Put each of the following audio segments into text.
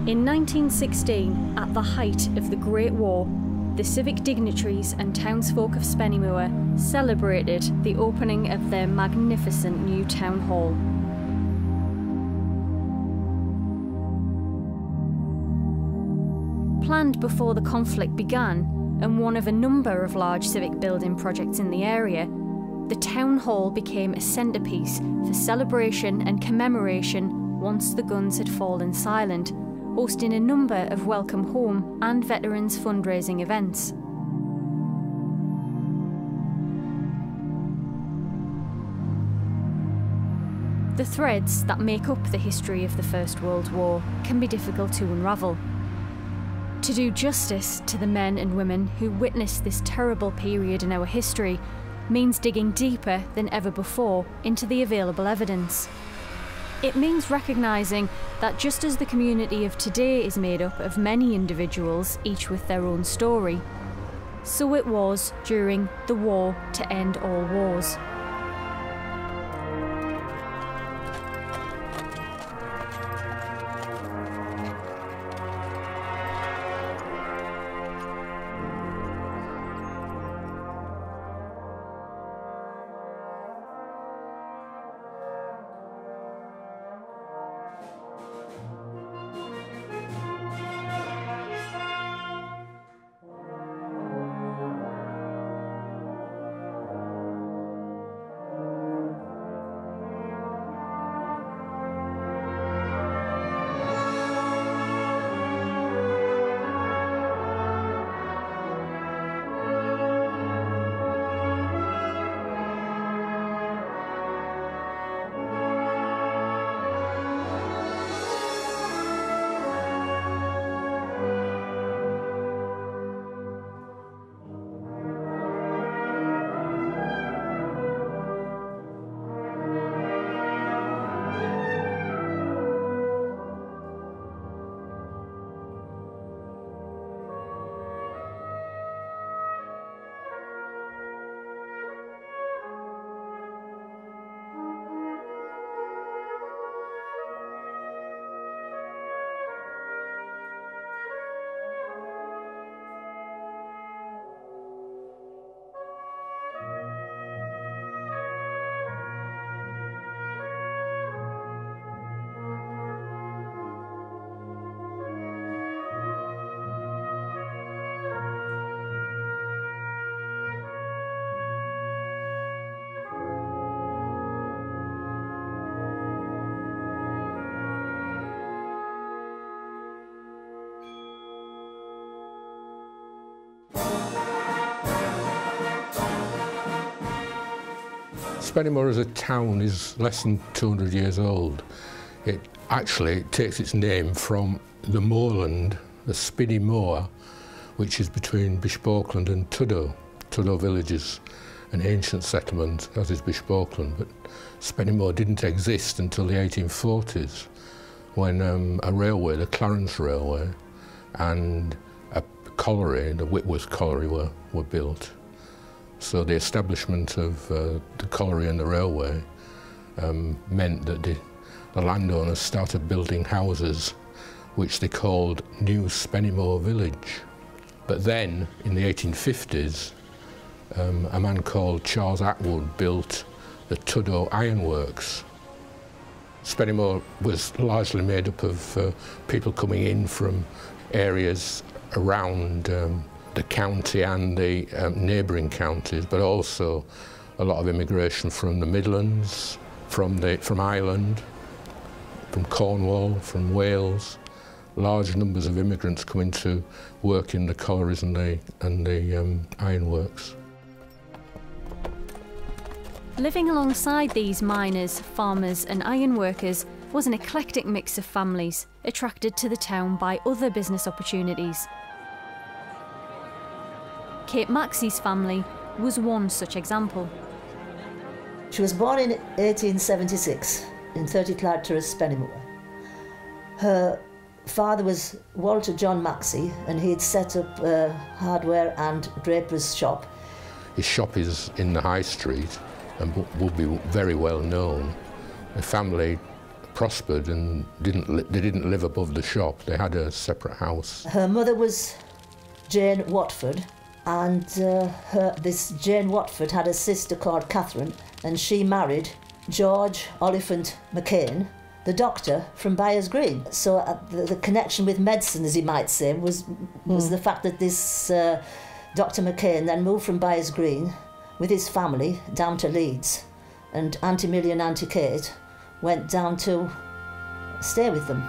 In 1916, at the height of the Great War, the civic dignitaries and townsfolk of Spennymoor celebrated the opening of their magnificent new town hall. Planned before the conflict began, and one of a number of large civic building projects in the area, the town hall became a centrepiece for celebration and commemoration once the guns had fallen silent, hosting a number of welcome home and veterans fundraising events. The threads that make up the history of the First World War can be difficult to unravel. To do justice to the men and women who witnessed this terrible period in our history means digging deeper than ever before into the available evidence. It means recognising that just as the community of today is made up of many individuals, each with their own story, so it was during the war to end all wars. Spennymoor as a town is less than 200 years old. It actually takes its name from the moorland, the Spinney Moor, which is between Bishop Auckland and Tudhoe. Tudhoe village is an ancient settlement, as is Bishop Auckland, but Spennymoor didn't exist until the 1840s, when a railway, the Clarence Railway, and a colliery, the Whitworth Colliery, were built. So the establishment of the colliery and the railway meant that the landowners started building houses which they called New Spennymoor Village. But then, in the 1850s, a man called Charles Atwood built the Tudhoe Ironworks. Spennymoor was largely made up of people coming in from areas around the county and the neighbouring counties, but also a lot of immigration from the Midlands, from Ireland, from Cornwall, from Wales. Large numbers of immigrants coming to work in the collieries and the ironworks. Living alongside these miners, farmers and ironworkers was an eclectic mix of families attracted to the town by other business opportunities. Kate Maxey's family was one such example. She was born in 1876 in 30 Clyde Terrace, Spennymoor. Her father was Walter John Maxey, and he had set up a hardware and draper's shop. His shop is in the High Street and would be very well known. The family prospered and they didn't live above the shop. They had a separate house. Her mother was Jane Watford, and this Jane Watford had a sister called Catherine, and she married George Oliphant McCain, the doctor from Byers Green. So the connection with medicine, as you might say, was the fact that this Dr. McCain then moved from Byers Green with his family down to Leeds, and Auntie Millie and Auntie Kate went down to stay with them.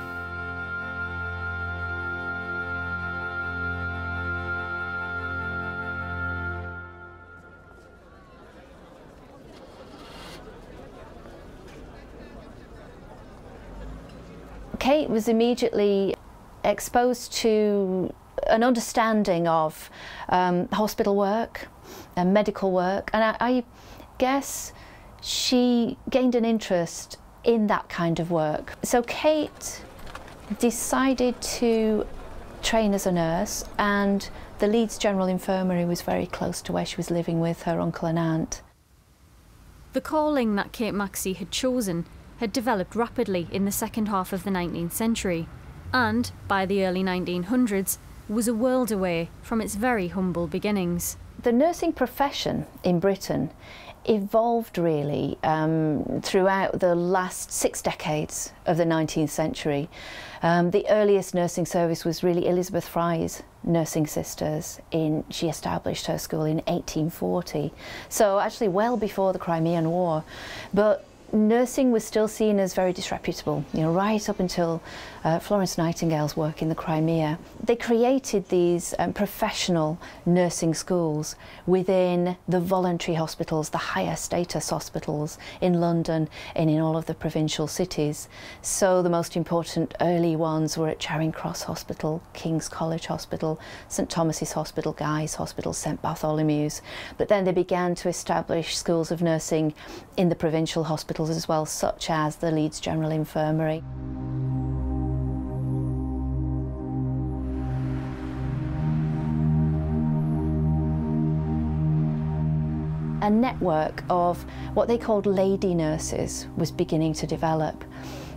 Kate was immediately exposed to an understanding of hospital work and medical work, and I guess she gained an interest in that kind of work. So Kate decided to train as a nurse, and the Leeds General Infirmary was very close to where she was living with her uncle and aunt. The calling that Kate Maxey had chosen had developed rapidly in the second half of the 19th century, and by the early 1900s was a world away from its very humble beginnings. The nursing profession in Britain evolved really throughout the last 6 decades of the 19th century. The earliest nursing service was really Elizabeth Fry's nursing sisters. She established her school in 1840, so actually well before the Crimean War. But nursing was still seen as very disreputable, right up until Florence Nightingale's work in the Crimea. They created these professional nursing schools within the voluntary hospitals, the higher status hospitals in London and in all of the provincial cities. So the most important early ones were at Charing Cross Hospital, King's College Hospital, St Thomas's Hospital, Guy's Hospital, St Bartholomew's. But then they began to establish schools of nursing in the provincial hospitals as well, such as the Leeds General Infirmary. A network of what they called lady nurses was beginning to develop.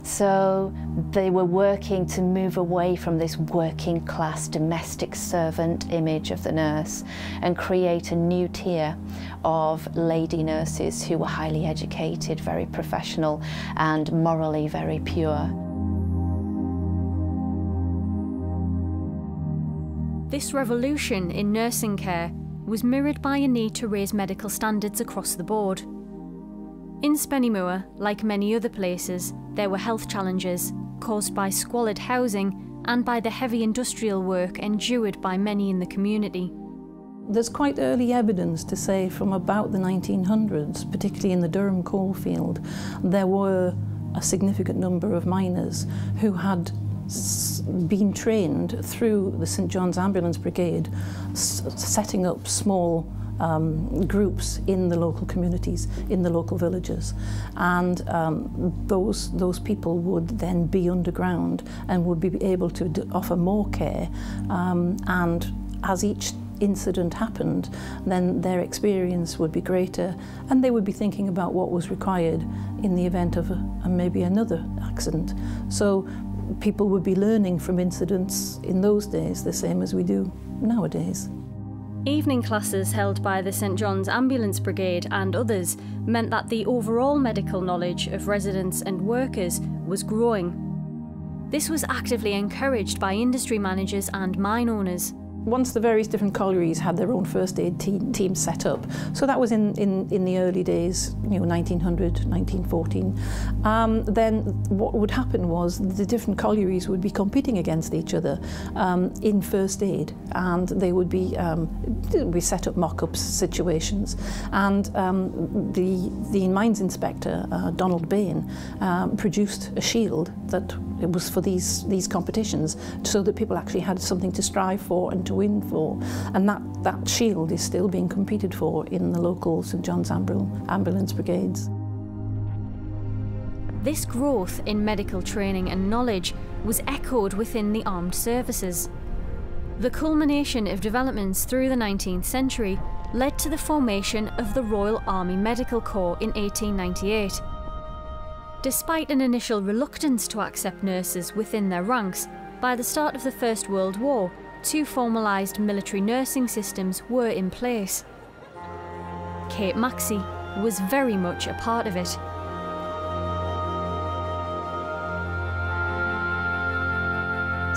So they were working to move away from this working class domestic servant image of the nurse and create a new tier of lady nurses who were highly educated, very professional and morally very pure. This revolution in nursing care was mirrored by a need to raise medical standards across the board. In Spennymoor, like many other places, there were health challenges caused by squalid housing and by the heavy industrial work endured by many in the community. There's quite early evidence to say from about the 1900s, particularly in the Durham coalfield, there were a significant number of miners who had been trained through the St John's Ambulance Brigade, setting up small groups in the local communities, in the local villages, and those people would then be underground and would be able to offer more care, and as each incident happened, then their experience would be greater, and they would be thinking about what was required in the event of maybe another accident. So people would be learning from incidents in those days the same as we do nowadays. Evening classes held by the St John's Ambulance Brigade and others meant that the overall medical knowledge of residents and workers was growing. This was actively encouraged by industry managers and mine owners. Once the various different collieries had their own first aid teams set up, so that was in the early days, 1900, 1914, then what would happen was the different collieries would be competing against each other in first aid, and they would be we set up mock-up situations, and the mines inspector, Donald Bain, produced a shield that it was for these competitions, so that people actually had something to strive for and to win for, and that shield is still being competed for in the local St John's Ambulance Brigades. This growth in medical training and knowledge was echoed within the armed services. The culmination of developments through the 19th century led to the formation of the Royal Army Medical Corps in 1898. Despite an initial reluctance to accept nurses within their ranks, by the start of the First World War, 2 formalised military nursing systems were in place. Kate Maxey was very much a part of it.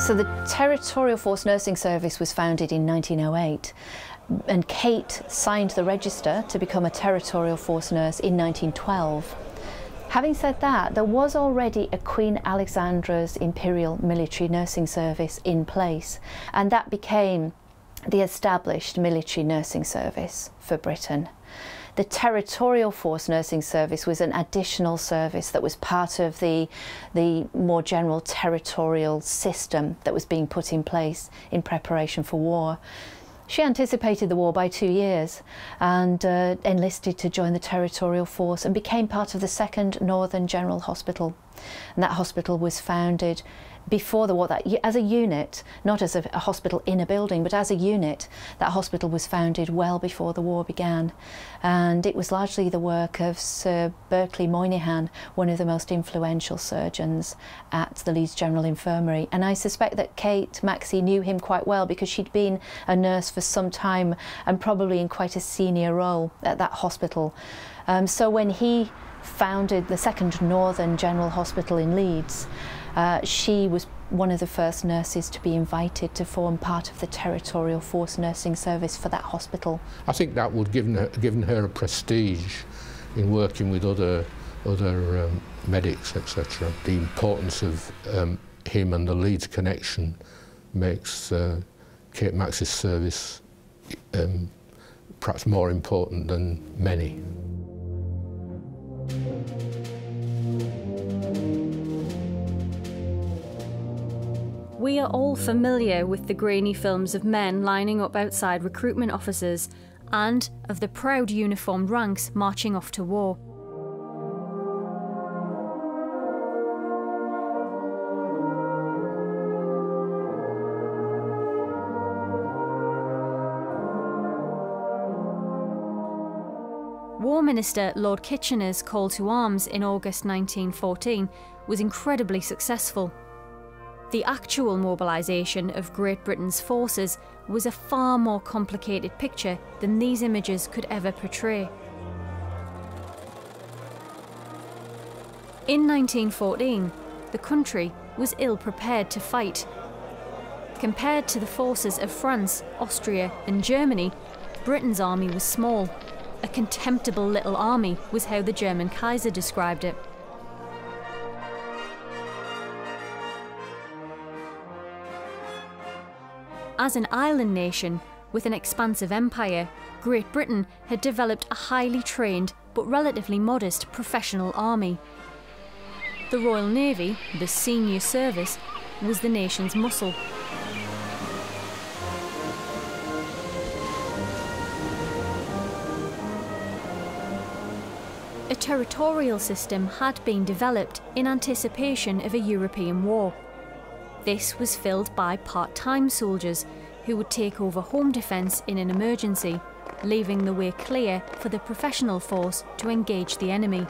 So the Territorial Force Nursing Service was founded in 1908, and Kate signed the register to become a Territorial Force nurse in 1912. Having said that, there was already a Queen Alexandra's Imperial Military Nursing Service in place, and that became the established military nursing service for Britain. The Territorial Force Nursing Service was an additional service that was part of the more general territorial system that was being put in place in preparation for war. She anticipated the war by 2 years and enlisted to join the Territorial Force and became part of the 2nd Northern General Hospital. And that hospital was founded before the war, as a unit, not as a hospital in a building, but as a unit. That hospital was founded well before the war began, and it was largely the work of Sir Berkeley Moynihan, one of the most influential surgeons at the Leeds General Infirmary. And I suspect that Kate Maxey knew him quite well because she'd been a nurse for some time and probably in quite a senior role at that hospital. So when he founded the 2nd Northern General Hospital in Leeds, she was one of the first nurses to be invited to form part of the Territorial Force Nursing Service for that hospital. I think that would have given her a prestige in working with other medics, etc. The importance of him and the Leeds connection makes Kate Maxey's service perhaps more important than many. We are all familiar with the grainy films of men lining up outside recruitment offices and of the proud uniformed ranks marching off to war. War Minister Lord Kitchener's call to arms in August 1914 was incredibly successful. The actual mobilisation of Great Britain's forces was a far more complicated picture than these images could ever portray. In 1914, the country was ill prepared to fight. Compared to the forces of France, Austria and Germany, Britain's army was small. A contemptible little army was how the German Kaiser described it. As an island nation with an expansive empire, Great Britain had developed a highly trained but relatively modest professional army. The Royal Navy, the senior service, was the nation's muscle. A territorial system had been developed in anticipation of a European war. This was filled by part-time soldiers who would take over home defence in an emergency, leaving the way clear for the professional force to engage the enemy.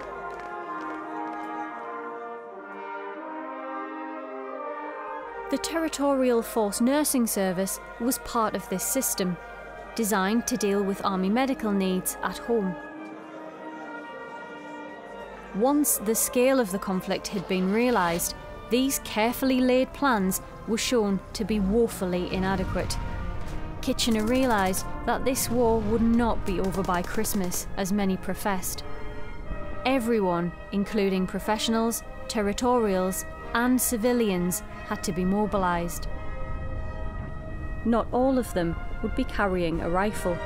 The Territorial Force Nursing Service was part of this system, designed to deal with army medical needs at home. Once the scale of the conflict had been realised, these carefully laid plans were shown to be woefully inadequate. Kitchener realised that this war would not be over by Christmas, as many professed. Everyone, including professionals, territorials and civilians, had to be mobilised. Not all of them would be carrying a rifle.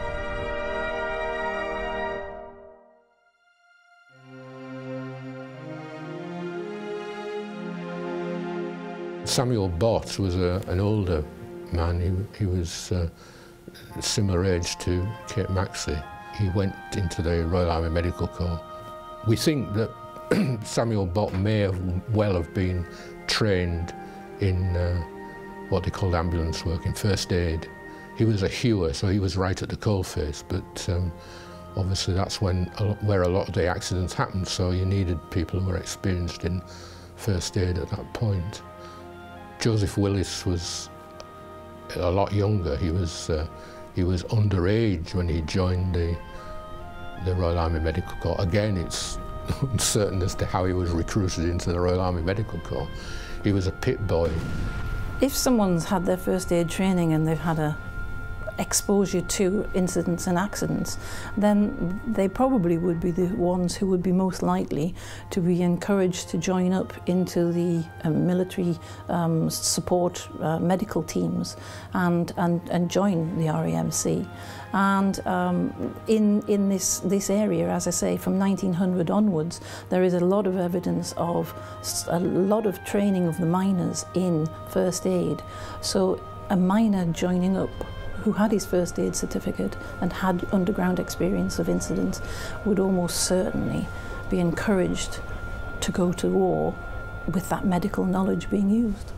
Samuel Bott was an older man. He was similar age to Kate Maxey. He went into the Royal Army Medical Corps. We think that Samuel Bott may well have been trained in what they called ambulance work, in first aid. He was a hewer, so he was right at the coalface, but obviously that's where a lot of the accidents happened, so you needed people who were experienced in first aid at that point. Joseph Willis was a lot younger. He was underage when he joined the Royal Army Medical Corps. Again, it's uncertain as to how he was recruited into the Royal Army Medical Corps. He was a pit boy. If someone's had their first aid training and they've had a exposure to incidents and accidents, then they probably would be the ones who would be most likely to be encouraged to join up into the military support medical teams and join the RAMC. And in this area, as I say, from 1900 onwards, there is a lot of evidence of a lot of training of the miners in first aid. So a miner joining up who had his first aid certificate and had underground experience of incidents would almost certainly be encouraged to go to war with that medical knowledge being used.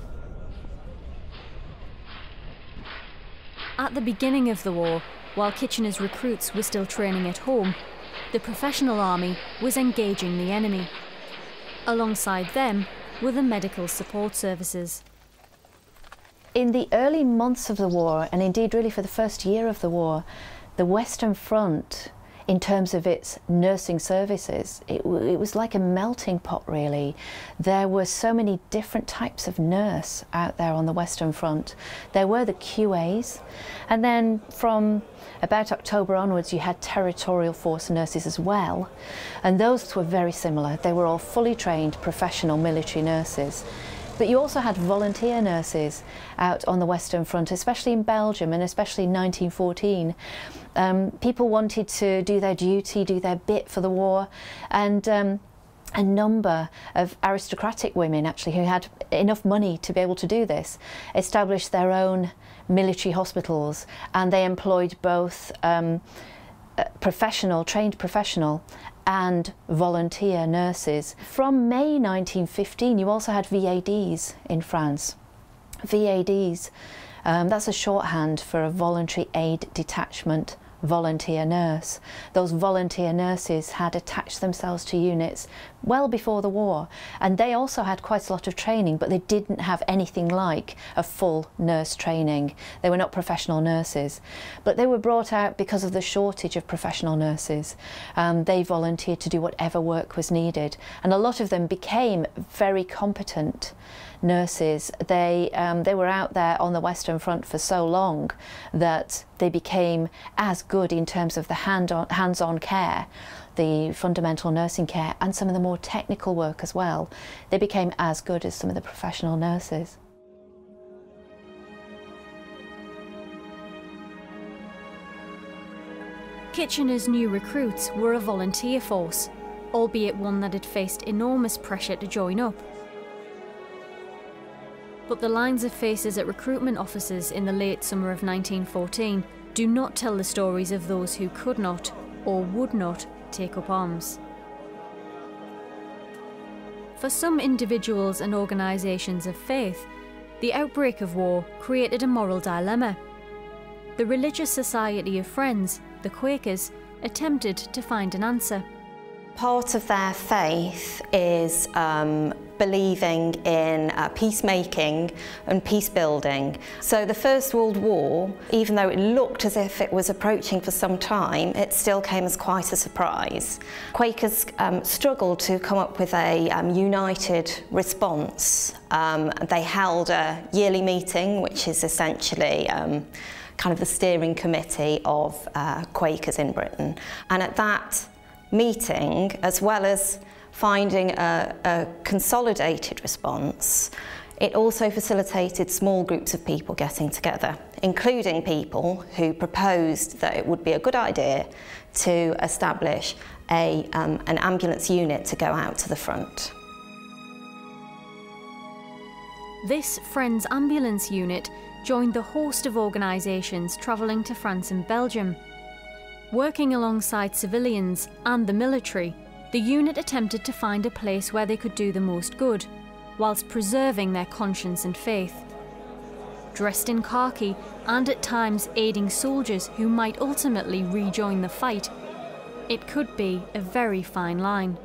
At the beginning of the war, while Kitchener's recruits were still training at home, the professional army was engaging the enemy. Alongside them were the medical support services. In the early months of the war, and indeed really for the first year of the war, the Western Front, in terms of its nursing services, it was like a melting pot, really. There were so many different types of nurse out there on the Western Front. There were the QAs, and then from about October onwards you had territorial force nurses as well, and those were very similar. They were all fully trained professional military nurses. But you also had volunteer nurses out on the Western Front, especially in Belgium and especially in 1914. People wanted to do their duty, do their bit for the war, and a number of aristocratic women actually who had enough money to be able to do this established their own military hospitals, and they employed both trained professional and volunteer nurses. From May 1915 you also had VADs in France. VADs, that's a shorthand for a voluntary aid detachment volunteer nurse. Those volunteer nurses had attached themselves to units well before the war, and they also had quite a lot of training, but they didn't have anything like a full nurse training. They were not professional nurses, but they were brought out because of the shortage of professional nurses. They volunteered to do whatever work was needed, and a lot of them became very competent nurses. They were out there on the Western Front for so long that they became as good in terms of the hands-on care, the fundamental nursing care, and some of the more technical work as well. They became as good as some of the professional nurses. Kitchener's new recruits were a volunteer force, albeit one that had faced enormous pressure to join up. But the lines of faces at recruitment offices in the late summer of 1914 do not tell the stories of those who could not or would not take up arms. For some individuals and organisations of faith, the outbreak of war created a moral dilemma. The Religious Society of Friends, the Quakers, attempted to find an answer. Part of their faith is believing in peacemaking and peace building. So the First World War, even though it looked as if it was approaching for some time, it still came as quite a surprise. Quakers struggled to come up with a united response. They held a yearly meeting, which is essentially kind of the steering committee of Quakers in Britain. And at that meeting, as well as finding a consolidated response, it also facilitated small groups of people getting together, including people who proposed that it would be a good idea to establish an ambulance unit to go out to the front. This Friends Ambulance Unit joined the host of organisations travelling to France and Belgium. Working alongside civilians and the military, the unit attempted to find a place where they could do the most good, whilst preserving their conscience and faith. Dressed in khaki and at times aiding soldiers who might ultimately rejoin the fight, It could be a very fine line.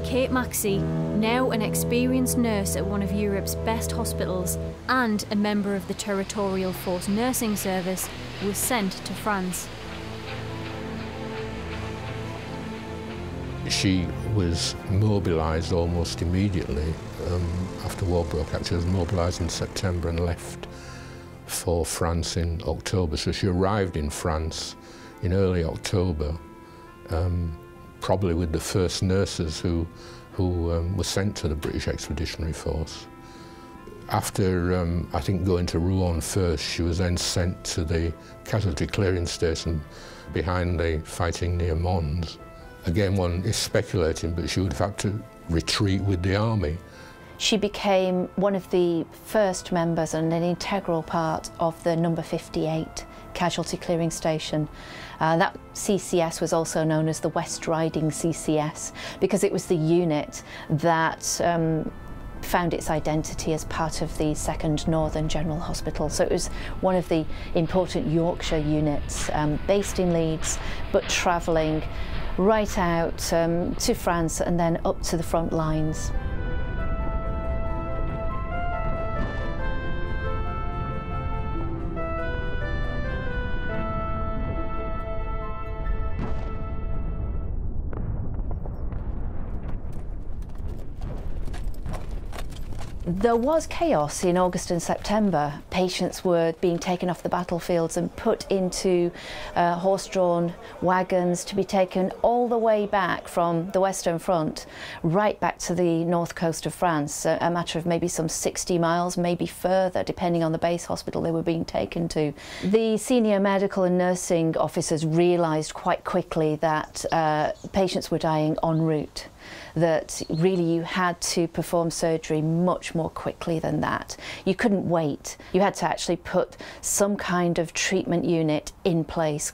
Kate Maxey, now an experienced nurse at one of Europe's best hospitals and a member of the Territorial Force Nursing Service, was sent to France. She was mobilised almost immediately after war broke out. She was mobilised in September and left for France in October. So she arrived in France in early October, probably with the first nurses who were sent to the British Expeditionary Force. After, I think, going to Rouen first, she was then sent to the casualty clearing station behind the fighting near Mons. Again, one is speculating, but she would have had to retreat with the army. She became one of the first members and an integral part of the number 58 casualty clearing station. That CCS was also known as the West Riding CCS because it was the unit that found its identity as part of the 2nd Northern General Hospital. So it was one of the important Yorkshire units based in Leeds but travelling right out to France and then up to the front lines. There was chaos in August and September. Patients were being taken off the battlefields and put into horse-drawn wagons to be taken all the way back from the Western Front, right back to the north coast of France, a matter of maybe some 60 miles, maybe further, depending on the base hospital they were being taken to. The senior medical and nursing officers realised quite quickly that patients were dying en route, that really you had to perform surgery much more quickly than that. You couldn't wait. You had to actually put some kind of treatment unit in place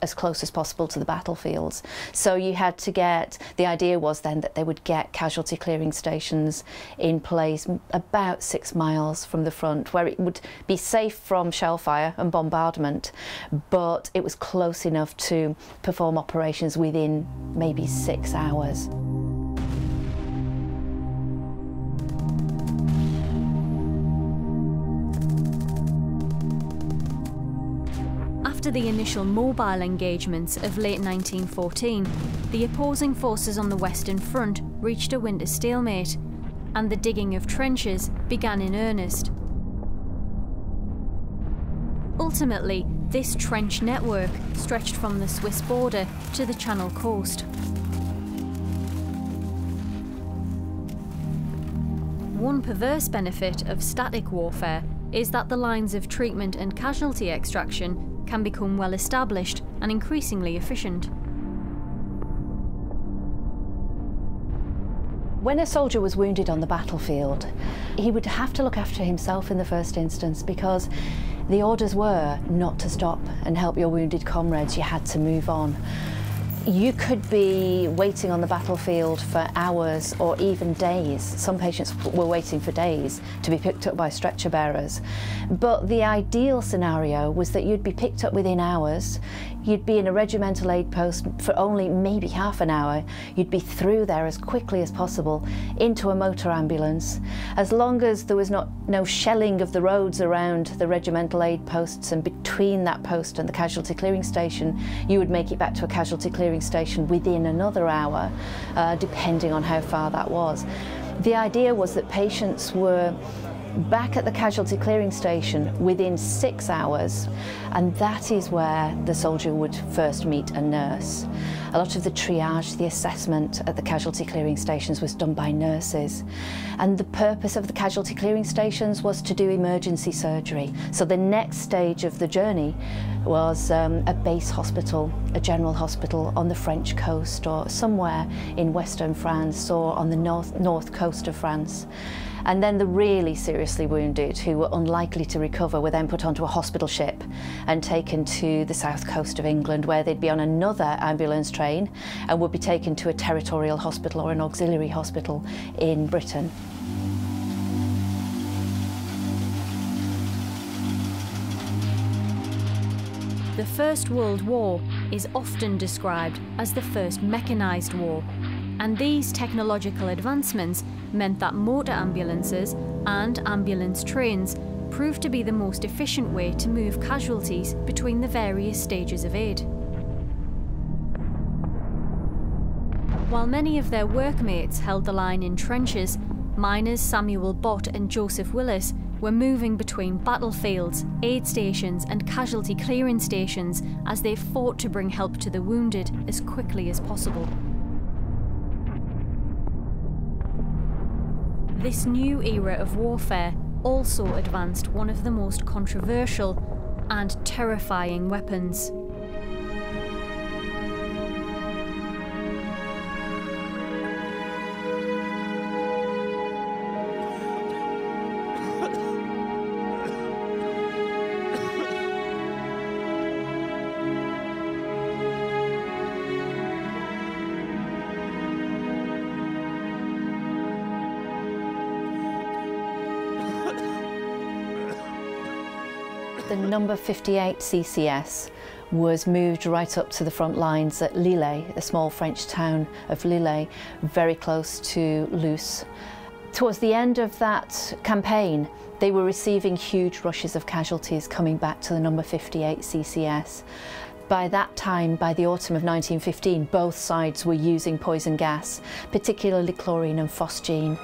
as close as possible to the battlefields. So you had to get, the idea was then that they would get casualty clearing stations in place about 6 miles from the front, where it would be safe from shell fire and bombardment, but it was close enough to perform operations within maybe 6 hours. After the initial mobile engagements of late 1914, the opposing forces on the Western Front reached a winter stalemate, and the digging of trenches began in earnest. Ultimately, this trench network stretched from the Swiss border to the Channel coast. One perverse benefit of static warfare is that the lines of treatment and casualty extraction can become well established and increasingly efficient. When a soldier was wounded on the battlefield, he would have to look after himself in the first instance, because the orders were not to stop and help your wounded comrades. You had to move on. You could be waiting on the battlefield for hours or even days. Some patients were waiting for days to be picked up by stretcher bearers. But the ideal scenario was that you'd be picked up within hours, you'd be in a regimental aid post for only maybe half an hour, you'd be through there as quickly as possible into a motor ambulance. As long as there was no shelling of the roads around the regimental aid posts and between that post and the casualty clearing station, you would make it back to a casualty clearing station within another hour, depending on how far that was. The idea was that patients were back at the casualty clearing station within 6 hours, and that is where the soldier would first meet a nurse. A lot of the triage, the assessment at the casualty clearing stations was done by nurses, and the purpose of the casualty clearing stations was to do emergency surgery. So the next stage of the journey was a base hospital, a general hospital on the French coast or somewhere in western France or on the north coast of France. And then the really seriously wounded who were unlikely to recover were then put onto a hospital ship and taken to the south coast of England, where they'd be on another ambulance train and would be taken to a territorial hospital or an auxiliary hospital in Britain. The First World War is often described as the first mechanised war, and these technological advancements meant that motor ambulances and ambulance trains proved to be the most efficient way to move casualties between the various stages of aid. While many of their workmates held the line in trenches, miners Samuel Bott and Joseph Willis were moving between battlefields, aid stations and casualty clearing stations as they fought to bring help to the wounded as quickly as possible. This new era of warfare also advanced one of the most controversial and terrifying weapons. The number 58 CCS was moved right up to the front lines at Lille, a small French town of Lille, very close to Luce. Towards the end of that campaign, they were receiving huge rushes of casualties coming back to the number 58 CCS. By that time, by the autumn of 1915, both sides were using poison gas, particularly chlorine and phosgene.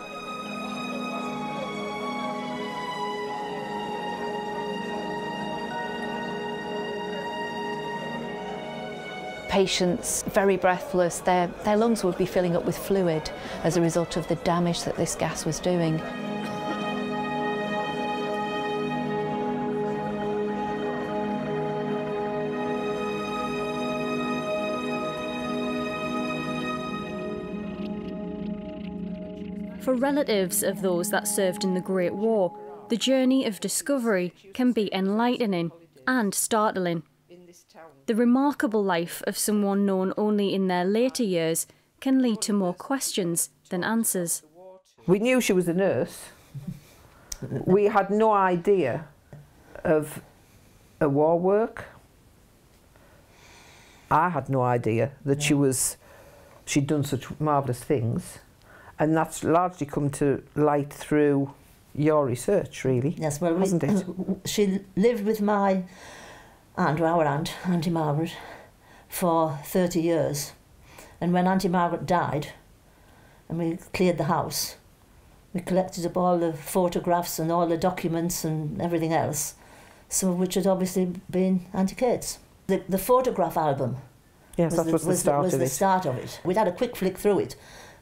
Patients very breathless, their lungs would be filling up with fluid as a result of the damage that this gas was doing. For relatives of those that served in the Great War, the journey of discovery can be enlightening and startling. The remarkable life of someone known only in their later years can lead to more questions than answers. We knew she was a nurse. We had no idea of a war work. I had no idea that she'd done such marvellous things, and that's largely come to light through your research, really. Yes, well, hasn't it? She lived with my aunt, or our aunt, Auntie Margaret, for 30 years. And when Auntie Margaret died, and we cleared the house, we collected up all the photographs and all the documents and everything else, some of which had obviously been Auntie Kate's. The photograph album yes, was the start of it. We'd had a quick flick through it,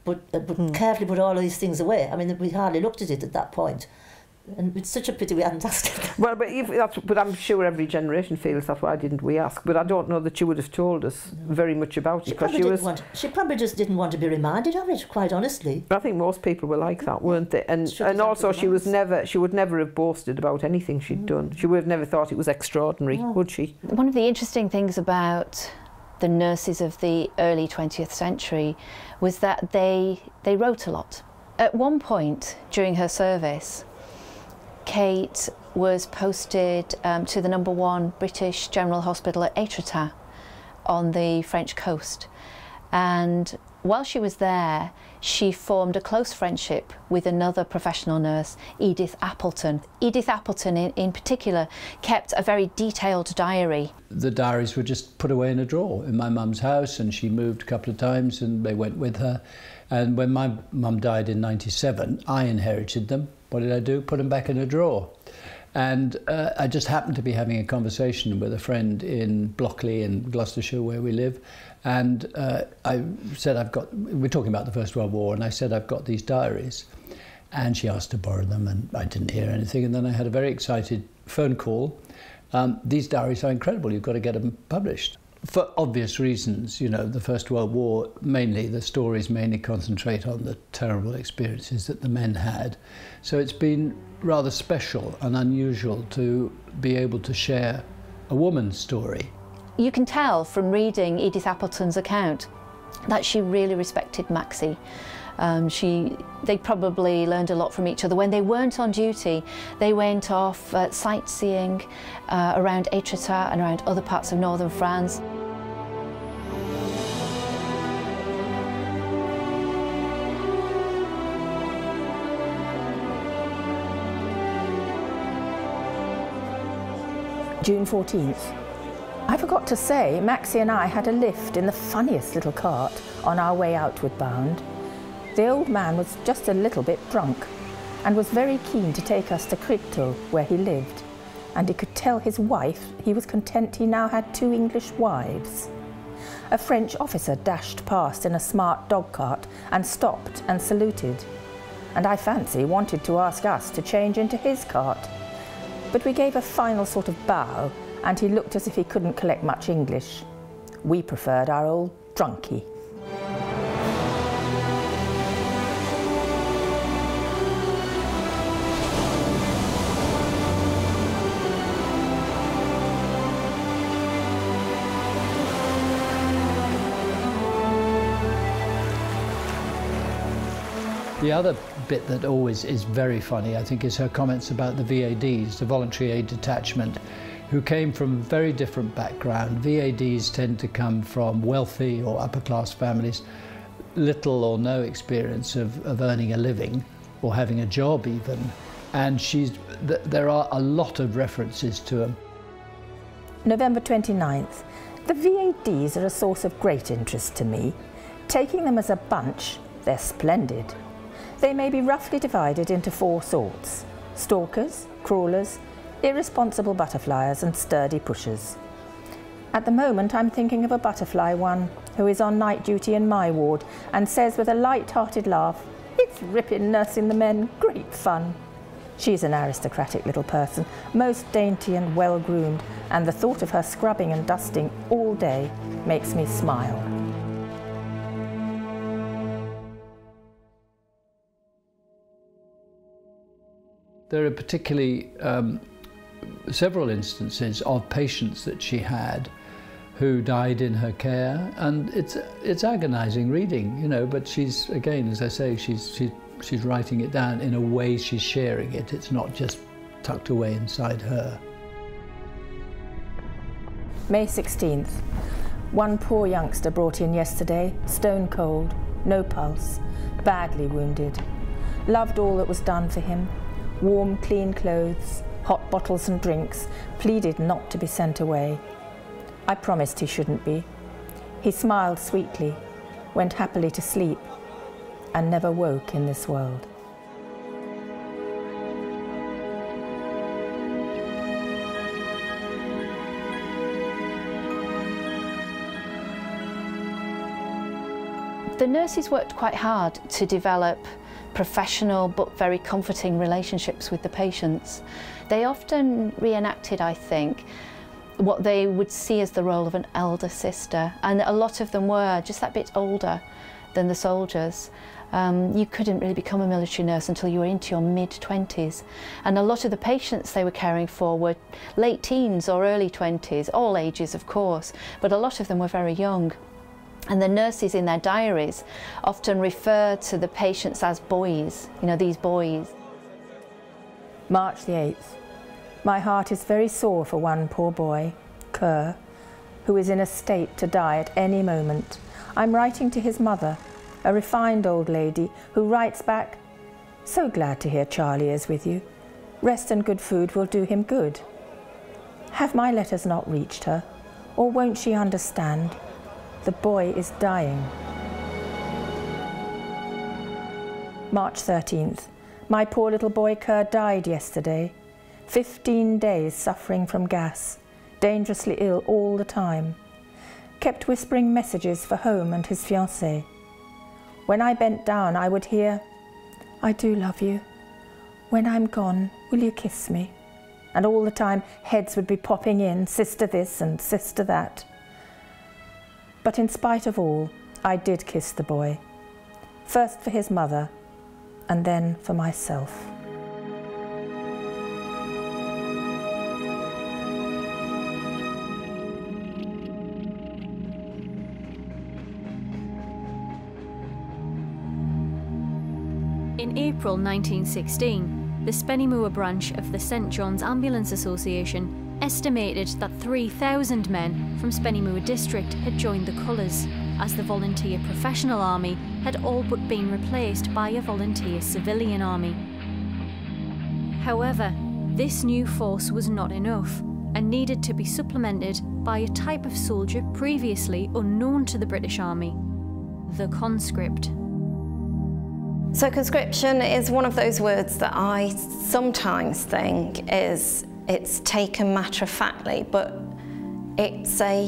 but carefully put all of these things away. I mean, we hardly looked at it at that point. And it's such a pity we hadn't asked it. Well, but I'm sure every generation feels that's why didn't we ask. But I don't know that she would have told us very much about it. She probably just didn't want to be reminded of it, quite honestly. I think most people were like that, weren't they? And also she would never have boasted about anything she'd done. She would have never thought it was extraordinary, would she? One of the interesting things about the nurses of the early 20th century was that they wrote a lot. At one point during her service, Kate was posted to the #1 British General Hospital at Étretat on the French coast, and while she was there she formed a close friendship with another professional nurse, Edith Appleton. Edith Appleton in particular kept a very detailed diary. The diaries were just put away in a drawer in my mum's house, and she moved a couple of times and they went with her. And when my mum died in '97, I inherited them. What did I do? Put them back in a drawer. And I just happened to be having a conversation with a friend in Blockley in Gloucestershire, where we live. And I said, we're talking about the First World War, and I said, I've got these diaries. And she asked to borrow them, and I didn't hear anything. And then I had a very excited phone call. These diaries are incredible, you've got to get them published. For obvious reasons, you know, the First World War, the stories mainly concentrate on the terrible experiences that the men had. So it's been rather special and unusual to be able to share a woman's story. You can tell from reading Edith Appleton's account that she really respected Maxey. They probably learned a lot from each other. When they weren't on duty, they went off sightseeing around Étretat and around other parts of northern France. June 14th. I forgot to say, Maxey and I had a lift in the funniest little cart on our way outward bound. The old man was just a little bit drunk and was very keen to take us to Tudhoe, where he lived, and he could tell his wife he was content he now had 2 English wives. A French officer dashed past in a smart dog cart and stopped and saluted, and I fancy wanted to ask us to change into his cart. But we gave a final sort of bow, and he looked as if he couldn't collect much English. We preferred our old drunkie. The other bit that always is very funny, I think, is her comments about the VADs, the Voluntary Aid Detachment, who came from very different background. VADs tend to come from wealthy or upper-class families, little or no experience of earning a living or having a job even, and there are a lot of references to them. November 29th. The VADs are a source of great interest to me. Taking them as a bunch, they're splendid. They may be roughly divided into 4 sorts: stalkers, crawlers, irresponsible butterfliers and sturdy pushers. At the moment I'm thinking of a butterfly one who is on night duty in my ward and says with a light-hearted laugh, "It's ripping nursing the men, great fun." She's an aristocratic little person, most dainty and well-groomed, and the thought of her scrubbing and dusting all day makes me smile. There are particularly several instances of patients that she had who died in her care, and it's agonizing reading, you know, but she's, again, as I say, she's writing it down in a way she's sharing it. It's not just tucked away inside her. May 16th. One poor youngster brought in yesterday, stone cold, no pulse, badly wounded. Loved all that was done for him. Warm, clean clothes, hot bottles and drinks, pleaded not to be sent away. I promised he shouldn't be. He smiled sweetly, went happily to sleep, and never woke in this world. The nurses worked quite hard to develop professional but very comforting relationships with the patients. They often reenacted, I think, what they would see as the role of an elder sister, and a lot of them were just that bit older than the soldiers. You couldn't really become a military nurse until you were into your mid-20s, and a lot of the patients they were caring for were late teens or early 20s, all ages of course, but a lot of them were very young. And the nurses in their diaries often refer to the patients as boys, you know, these boys. March the 8th. My heart is very sore for one poor boy, Kerr, who is in a state to die at any moment. I'm writing to his mother, a refined old lady, who writes back, "So glad to hear Charlie is with you. Rest and good food will do him good." Have my letters not reached her, or won't she understand? The boy is dying. March 13th. My poor little boy Kerr died yesterday. 15 days suffering from gas, dangerously ill all the time. Kept whispering messages for home and his fiancée. When I bent down, I would hear, "I do love you. When I'm gone, will you kiss me?" And all the time, heads would be popping in, sister this and sister that. But in spite of all, I did kiss the boy. First for his mother, and then for myself. In April 1916, the Spennymoor branch of the St John's Ambulance Association estimated that 3,000 men from Spennymoor district had joined the colours, as the volunteer professional army had all but been replaced by a volunteer civilian army. However, this new force was not enough and needed to be supplemented by a type of soldier previously unknown to the British Army, the conscript. So conscription is one of those words that I sometimes think it's taken matter-of-factly, but it's a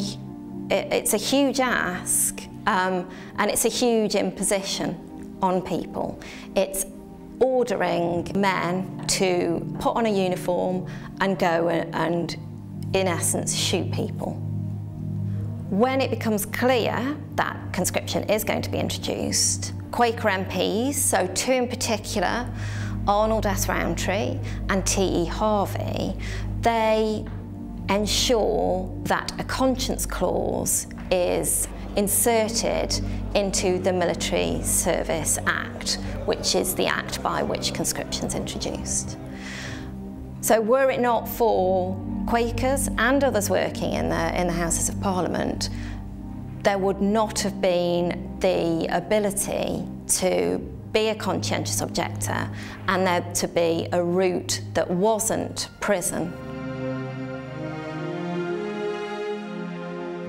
huge ask, and it's a huge imposition on people. It's ordering men to put on a uniform and go and, in essence, shoot people. When it becomes clear that conscription is going to be introduced, Quaker MPs, so two in particular, Arnold S. Rowntree and T.E. Harvey, they ensure that a conscience clause is inserted into the Military Service Act, which is the act by which conscription is introduced. So were it not for Quakers and others working in the Houses of Parliament, there would not have been the ability to be a conscientious objector and there to be a route that wasn't prison.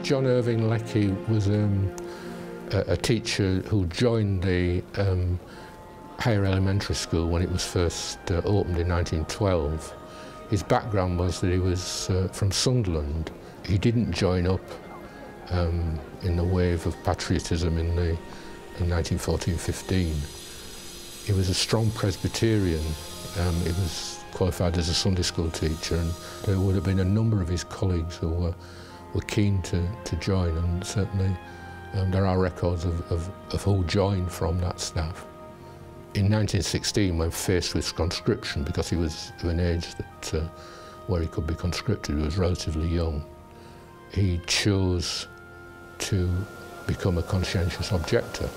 John Leckie was a teacher who joined the higher elementary school when it was first opened in 1912. His background was that he was from Sunderland. He didn't join up in the wave of patriotism in 1914-15. He was a strong Presbyterian. He was qualified as a Sunday school teacher, and there would have been a number of his colleagues who were keen to join, and certainly there are records of who joined from that staff. In 1916, when faced with conscription, because he was of an age that where he could be conscripted, he was relatively young, he chose to become a conscientious objector.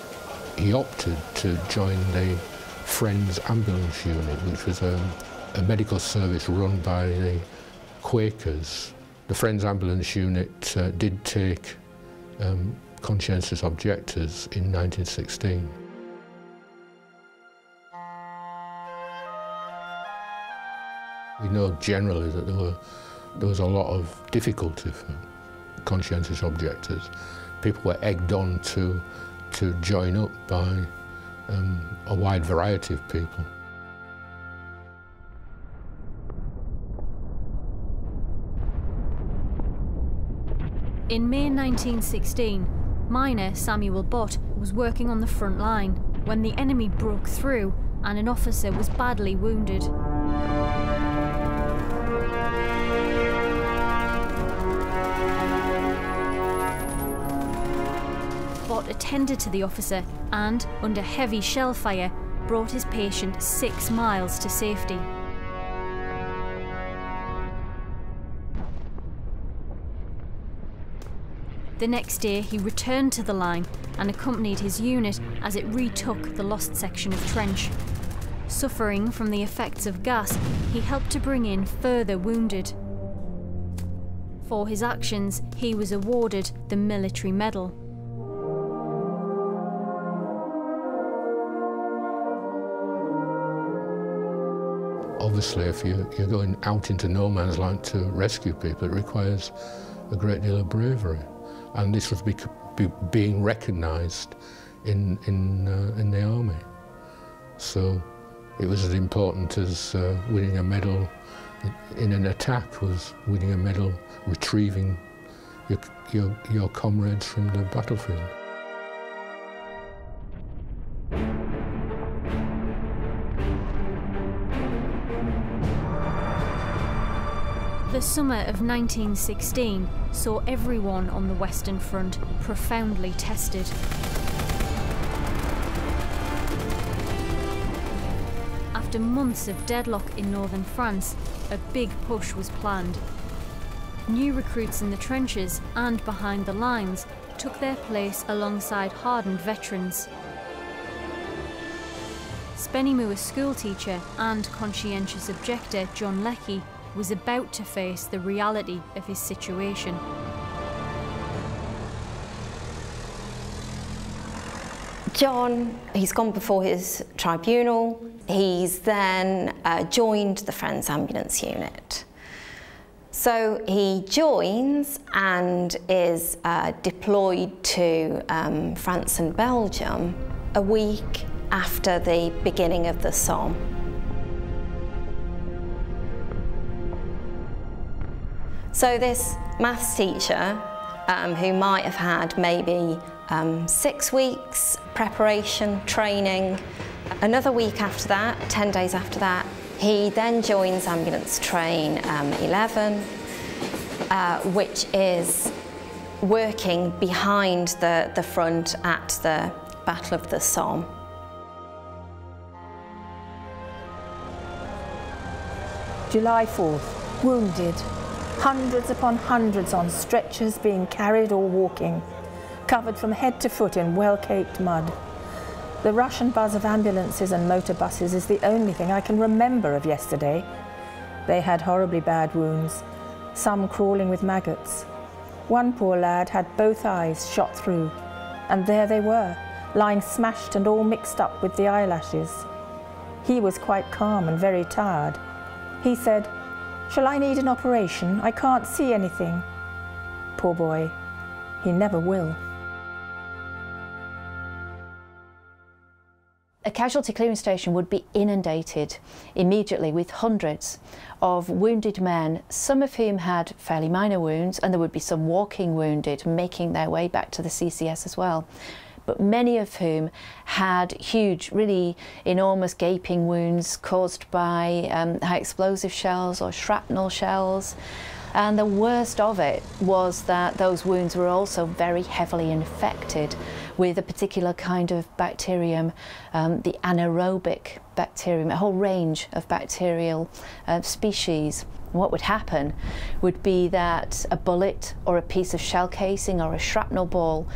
He opted to join the Friends Ambulance Unit, which was a medical service run by the Quakers. The Friends Ambulance Unit did take conscientious objectors in 1916. We know generally that there was a lot of difficulty for conscientious objectors. People were egged on to join up by a wide variety of people. In May 1916, miner Samuel Bott was working on the front line when the enemy broke through and an officer was badly wounded. Bott attended to the officer and, under heavy shell fire, brought his patient 6 miles to safety. The next day he returned to the line and accompanied his unit as it retook the lost section of trench. Suffering from the effects of gas, he helped to bring in further wounded. For his actions, he was awarded the Military Medal. Obviously, if you're going out into no man's land to rescue people, it requires a great deal of bravery. And this was being recognised in the army. So it was as important as winning a medal in an attack was winning a medal, retrieving your comrades from the battlefield. The summer of 1916 saw everyone on the Western Front profoundly tested. After months of deadlock in northern France, a big push was planned. New recruits in the trenches and behind the lines took their place alongside hardened veterans. Spennymoor schoolteacher and conscientious objector John Leckie was about to face the reality of his situation. John, he's gone before his tribunal. He's then joined the Friends Ambulance Unit. So he joins and is deployed to France and Belgium a week after the beginning of the Somme. So this maths teacher, who might have had maybe 6 weeks preparation, training, another week after that, 10 days after that, he then joins Ambulance Train 11, which is working behind the front at the Battle of the Somme. July 4th, wounded, hundreds upon hundreds on stretchers being carried or walking, covered from head to foot in well-caked mud. The rush and buzz of ambulances and motor buses is the only thing I can remember of yesterday. They had horribly bad wounds, some crawling with maggots. One poor lad had both eyes shot through, and there they were, lying smashed and all mixed up with the eyelashes. He was quite calm and very tired. He said, "Shall I need an operation? I can't see anything." Poor boy, he never will. A casualty clearing station would be inundated immediately with hundreds of wounded men, some of whom had fairly minor wounds, and there would be some walking wounded making their way back to the CCS as well. But many of whom had huge, really enormous gaping wounds caused by high explosive shells or shrapnel shells. And the worst of it was that those wounds were also very heavily infected with a particular kind of bacterium, the anaerobic bacterium, a whole range of bacterial species. And what would happen would be that a bullet or a piece of shell casing or a shrapnel ball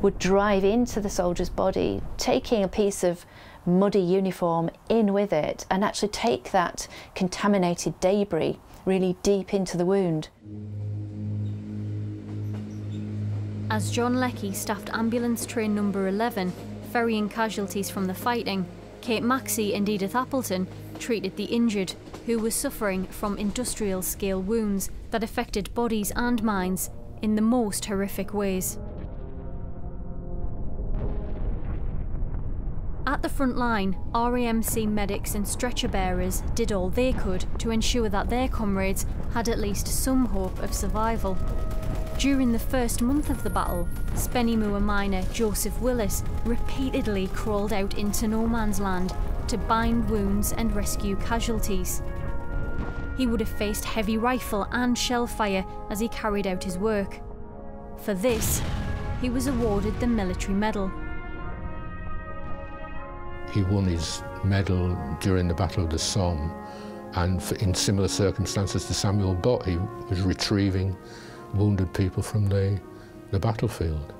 would drive into the soldier's body, taking a piece of muddy uniform in with it, and actually take that contaminated debris really deep into the wound. As John Leckie staffed ambulance train number 11, ferrying casualties from the fighting, Kate Maxey and Edith Appleton treated the injured, who were suffering from industrial-scale wounds that affected bodies and minds in the most horrific ways. At the front line, RAMC medics and stretcher bearers did all they could to ensure that their comrades had at least some hope of survival. During the first month of the battle, Spennymoor miner Joseph Willis repeatedly crawled out into no man's land to bind wounds and rescue casualties. He would have faced heavy rifle and shell fire as he carried out his work. For this, he was awarded the military medal. He won his medal during the Battle of the Somme, and in similar circumstances to Samuel Bott, he was retrieving wounded people from the battlefield,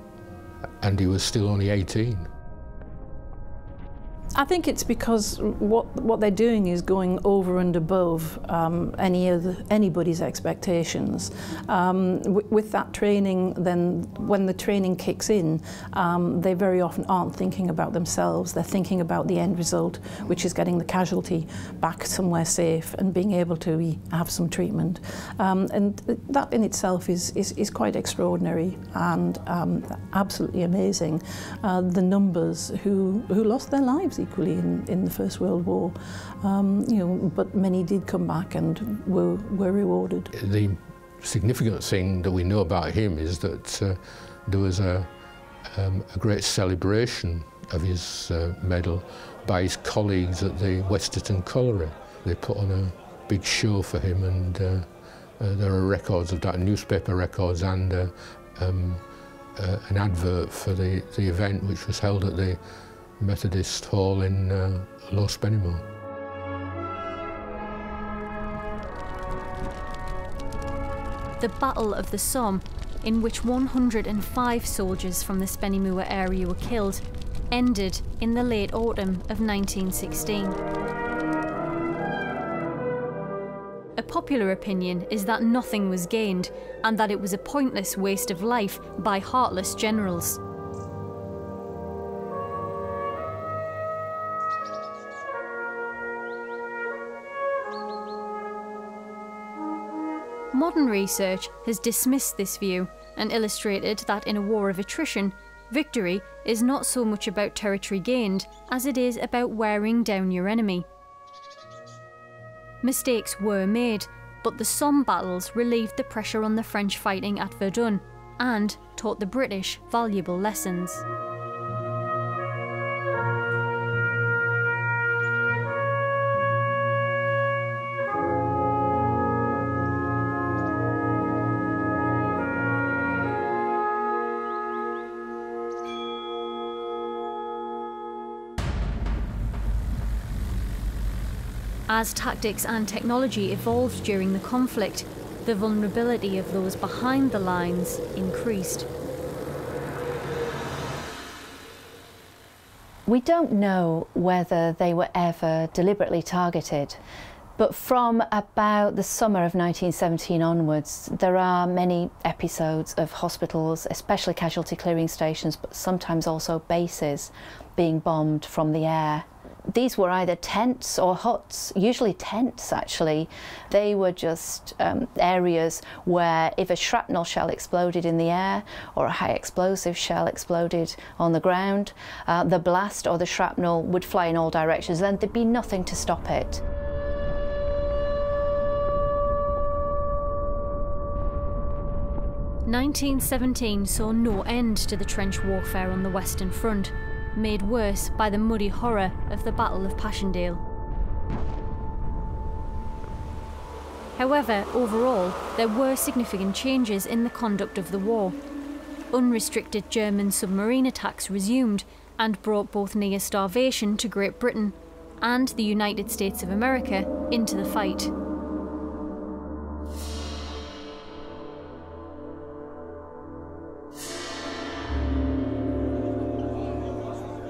and he was still only 18. I think it's because what they're doing is going over and above anybody's expectations. With that training, then when the training kicks in, they very often aren't thinking about themselves. They're thinking about the end result, which is getting the casualty back somewhere safe and being able to have some treatment. And that in itself is quite extraordinary and absolutely amazing. The numbers who lost their lives equally in the First World War, but many did come back and were rewarded. The significant thing that we know about him is that there was a great celebration of his medal by his colleagues at the Westerton Colliery. They put on a big show for him, and there are records of that, newspaper records, and an advert for the event, which was held at the Methodist Hall in Low Spennymoor. The Battle of the Somme, in which 105 soldiers from the Spennymoor area were killed, ended in the late autumn of 1916. A popular opinion is that nothing was gained and that it was a pointless waste of life by heartless generals. Modern research has dismissed this view and illustrated that in a war of attrition, victory is not so much about territory gained as it is about wearing down your enemy. Mistakes were made, but the Somme battles relieved the pressure on the French fighting at Verdun and taught the British valuable lessons. As tactics and technology evolved during the conflict, the vulnerability of those behind the lines increased. We don't know whether they were ever deliberately targeted, but from about the summer of 1917 onwards, there are many episodes of hospitals, especially casualty clearing stations, but sometimes also bases, being bombed from the air. These were either tents or huts, usually tents actually. They were just areas where if a shrapnel shell exploded in the air or a high explosive shell exploded on the ground, the blast or the shrapnel would fly in all directions, then there'd be nothing to stop it. "1917 saw no end to the trench warfare on the Western Front, made worse by the muddy horror of the Battle of Passchendaele. However, overall, there were significant changes in the conduct of the war. Unrestricted German submarine attacks resumed and brought both near starvation to Great Britain and the United States of America into the fight.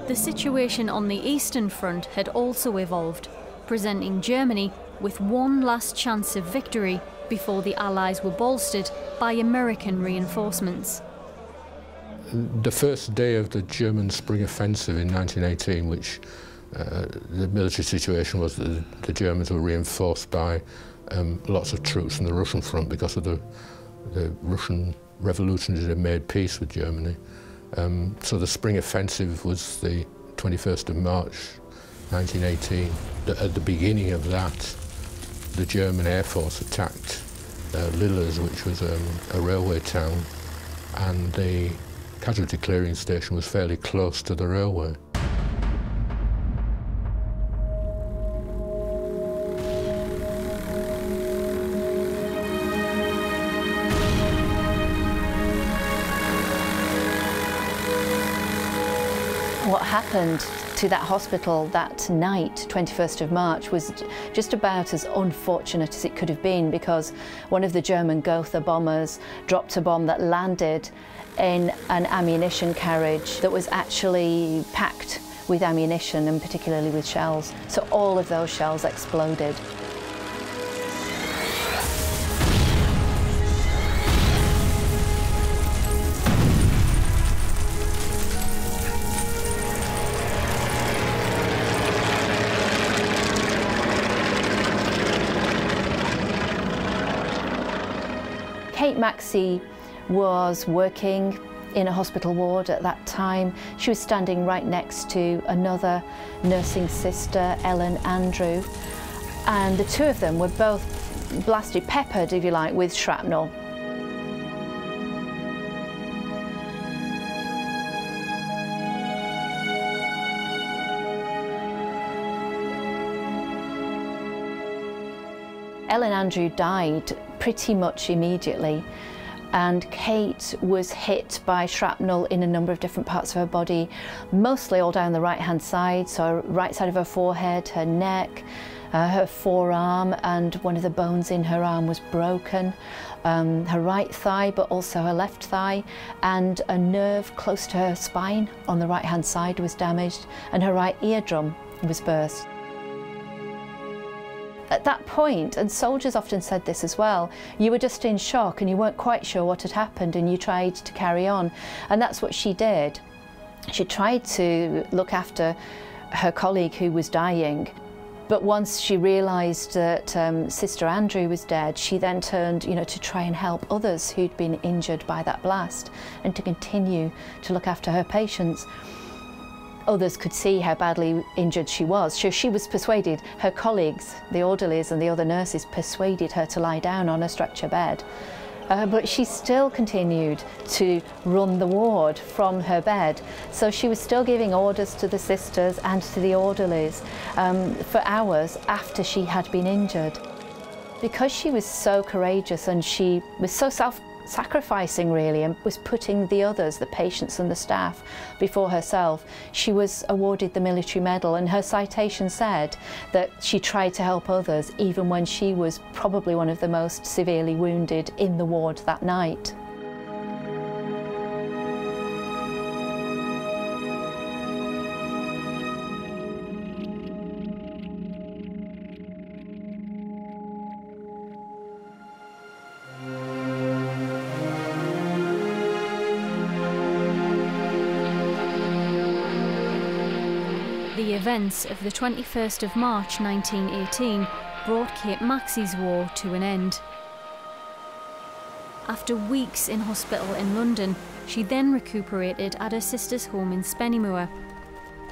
The situation on the Eastern Front had also evolved, presenting Germany with one last chance of victory before the Allies were bolstered by American reinforcements. The first day of the German spring offensive in 1918, which the military situation was that the Germans were reinforced by lots of troops from the Russian front because of the Russian revolutionaries had made peace with Germany. So the spring offensive was the 21st of March 1918. At the beginning of that, the German Air Force attacked Lillers, which was a railway town, and the casualty clearing station was fairly close to the railway. What happened to that hospital that night, 21st of March, was just about as unfortunate as it could have been, because one of the German Gotha bombers dropped a bomb that landed in an ammunition carriage that was actually packed with ammunition and particularly with shells. So all of those shells exploded. Kate Maxey was working in a hospital ward at that time. She was standing right next to another nursing sister, Ellen Andrew, and the two of them were both blasted, peppered, if you like, with shrapnel. Ellen Andrew died pretty much immediately, and Kate was hit by shrapnel in a number of different parts of her body, mostly all down the right-hand side, so right side of her forehead, her neck, Her forearm and one of the bones in her arm was broken. Her right thigh, but also her left thigh, and a nerve close to her spine on the right-hand side was damaged, and her right eardrum was burst. At that point, and soldiers often said this as well, you were just in shock and you weren't quite sure what had happened and you tried to carry on. And that's what she did. She tried to look after her colleague who was dying. But once she realised that Sister Andrew was dead, she then turned, to try and help others who'd been injured by that blast and to continue to look after her patients. Others could see how badly injured she was. So she was persuaded, her colleagues, the orderlies and the other nurses persuaded her to lie down on a stretcher bed. But she still continued to run the ward from her bed. So she was still giving orders to the sisters and to the orderlies for hours after she had been injured. Because she was so courageous and she was so self-sacrificing really, and was putting the others, the patients and the staff, before herself, she was awarded the military medal, and her citation said that she tried to help others even when she was probably one of the most severely wounded in the ward that night. The events of the 21st of March 1918 brought Kate Maxey's war to an end. After weeks in hospital in London, she then recuperated at her sister's home in Spennymoor.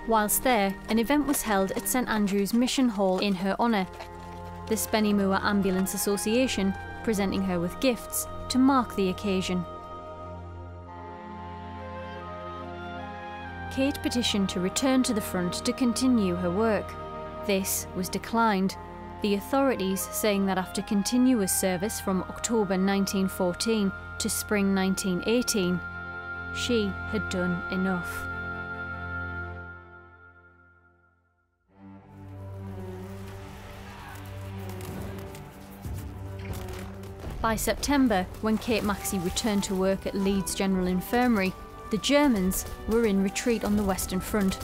Whilst there, an event was held at St Andrew's Mission Hall in her honour, the Spennymoor Ambulance Association presenting her with gifts to mark the occasion. Kate petitioned to return to the front to continue her work. This was declined, the authorities saying that after continuous service from October 1914 to spring 1918, she had done enough. By September, when Kate Maxey returned to work at Leeds General Infirmary, the Germans were in retreat on the Western Front.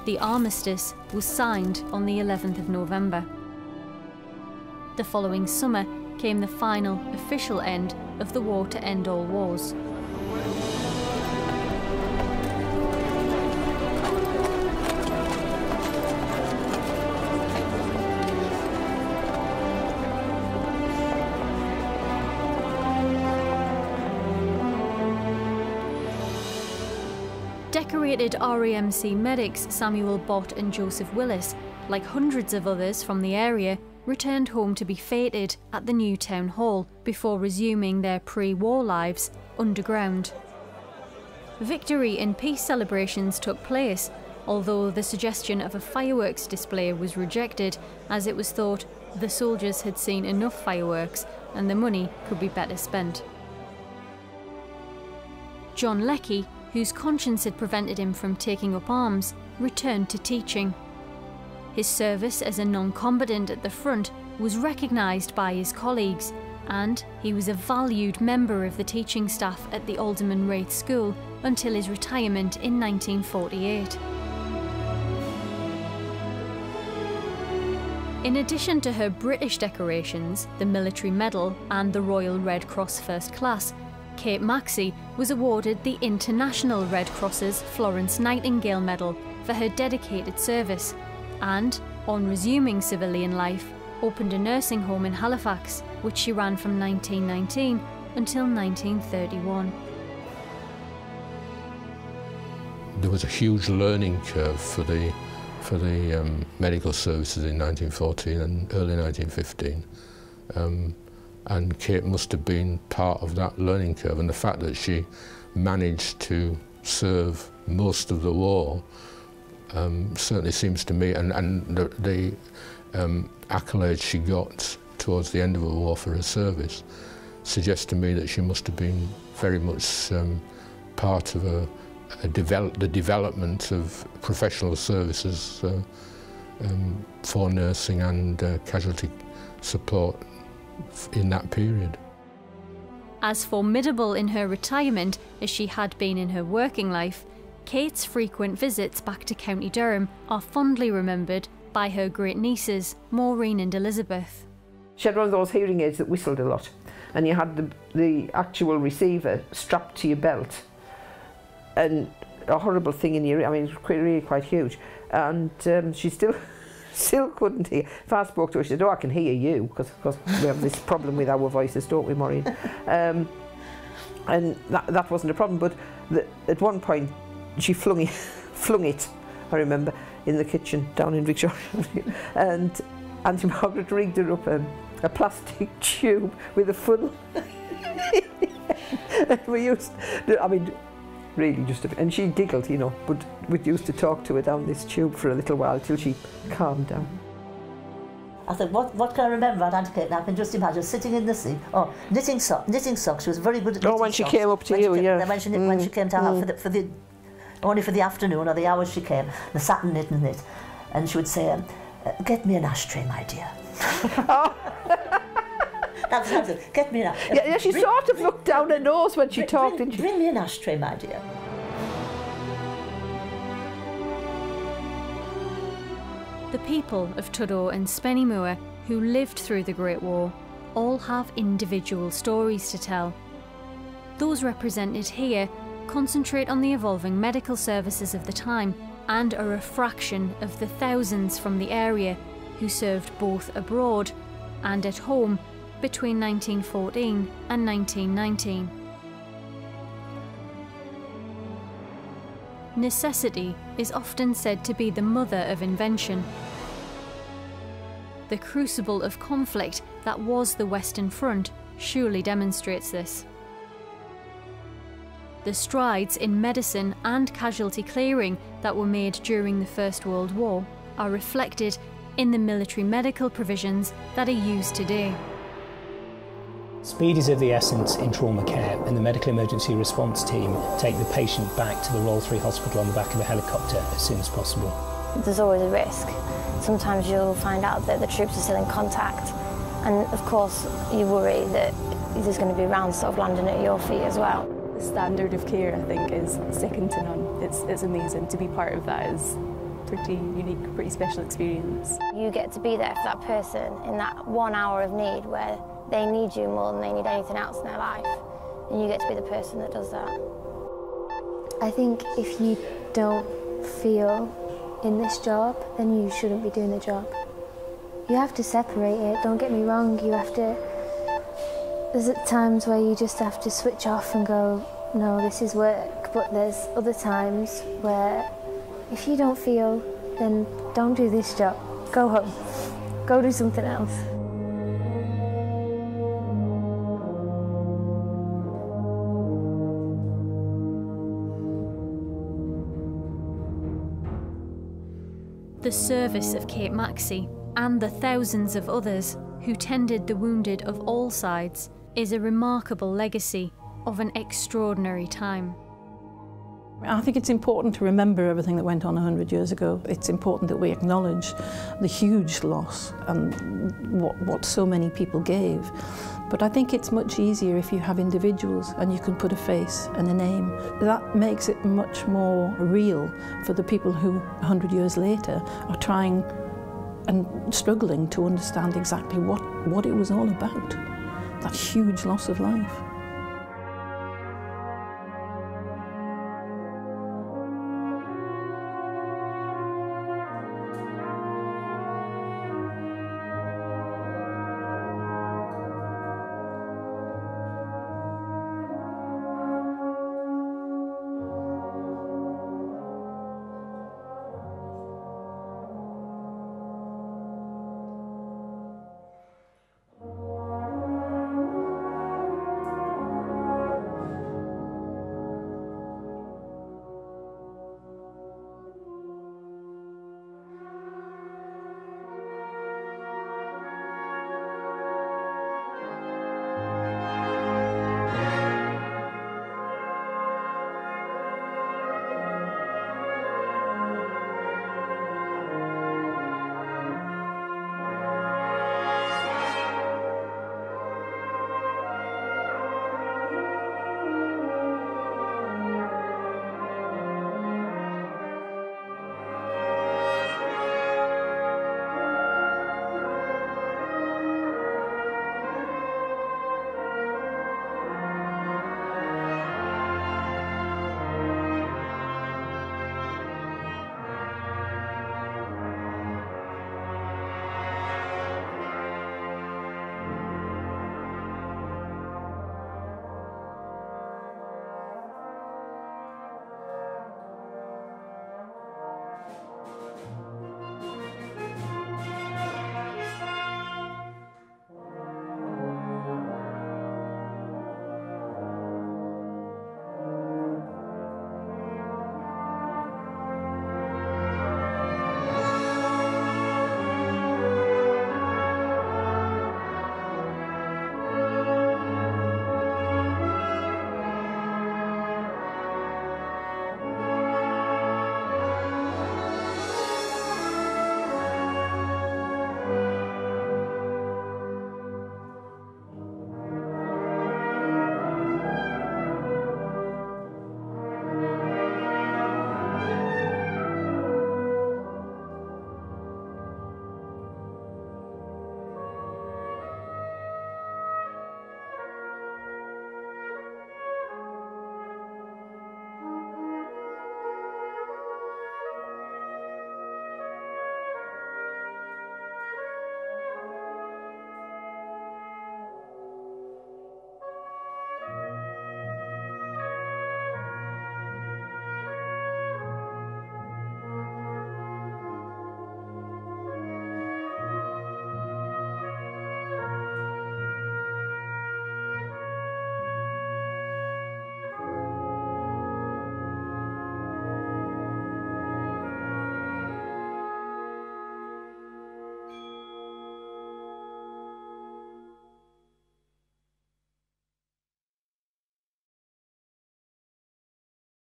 The armistice was signed on the 11th of November. The following summer came the final official end of the war to end all wars. Decorated RAMC medics Samuel Bott and Joseph Willis, like hundreds of others from the area, returned home to be feted at the new town hall before resuming their pre-war lives underground. Victory and peace celebrations took place, although the suggestion of a fireworks display was rejected, as it was thought the soldiers had seen enough fireworks and the money could be better spent. John Leckie, whose conscience had prevented him from taking up arms, returned to teaching. His service as a non-combatant at the front was recognised by his colleagues, and he was a valued member of the teaching staff at the Alderman Wraith School until his retirement in 1948. In addition to her British decorations, the Military Medal and the Royal Red Cross First Class, Kate Maxey was awarded the International Red Cross's Florence Nightingale Medal for her dedicated service, and, on resuming civilian life, opened a nursing home in Halifax, which she ran from 1919 until 1931. There was a huge learning curve for the medical services in 1914 and early 1915. And Kate must have been part of that learning curve, and the fact that she managed to serve most of the war certainly seems to me, and the accolades she got towards the end of the war for her service suggests to me that she must have been very much part of the development of professional services for nursing and casualty support in that period. As formidable in her retirement as she had been in her working life, Kate's frequent visits back to County Durham are fondly remembered by her great-nieces, Maureen and Elizabeth. She had one of those hearing aids that whistled a lot, and you had the actual receiver strapped to your belt, and a horrible thing in your ear. I mean, it's really quite huge, and she still couldn't hear. If I spoke to her, she said, "Oh, I can hear you," because we have this problem with our voices, don't we, Maureen? And that wasn't a problem, but at one point she flung it, I remember, in the kitchen down in Victoria, and Auntie Margaret rigged her up a plastic tube with a funnel. And we used, I mean, really just a bit, and she giggled, you know, but we used to talk to her down this tube for a little while till she calmed down. I thought, what can I remember about Auntie Kate? Now I can just imagine sitting in the sea, knitting socks. She was very good at knitting socks. When she came up to you, yeah. When she came to her only for the afternoon or the hours she came, and sat and knit and knit, and she would say, "Get me an ashtray, my dear." Oh. That's it. Get me an ashtray. Yeah, she sort of looked down her nose when she talked, didn't she? Bring me an ashtray, my dear. The people of Tudhoe and Spennymoor who lived through the Great War all have individual stories to tell. Those represented here concentrate on the evolving medical services of the time and are a fraction of the thousands from the area who served both abroad and at home between 1914 and 1919. Necessity is often said to be the mother of invention. The crucible of conflict that was the Western Front surely demonstrates this. The strides in medicine and casualty clearing that were made during the First World War are reflected in the military medical provisions that are used today. Speed is of the essence in trauma care, and the medical emergency response team take the patient back to the Royal Free Hospital on the back of a helicopter as soon as possible. There's always a risk. Sometimes you'll find out that the troops are still in contact, and of course you worry that there's going to be rounds sort of landing at your feet as well. The standard of care, I think, is second to none. It's amazing. To be part of that is pretty unique, pretty special experience. You get to be there for that person in that 1 hour of need where they need you more than they need anything else in their life, and you get to be the person that does that. I think if you don't feel in this job, then you shouldn't be doing the job. You have to separate it, don't get me wrong, you have to... There's times where you just have to switch off and go, no, this is work, but there's other times where if you don't feel, then don't do this job. Go home. Go do something else. The service of Kate Maxey and the thousands of others who tended the wounded of all sides is a remarkable legacy of an extraordinary time. I think it's important to remember everything that went on 100 years ago. It's important that we acknowledge the huge loss and what so many people gave. But I think it's much easier if you have individuals and you can put a face and a name. That makes it much more real for the people who 100 years later are trying and struggling to understand exactly what it was all about. That huge loss of life.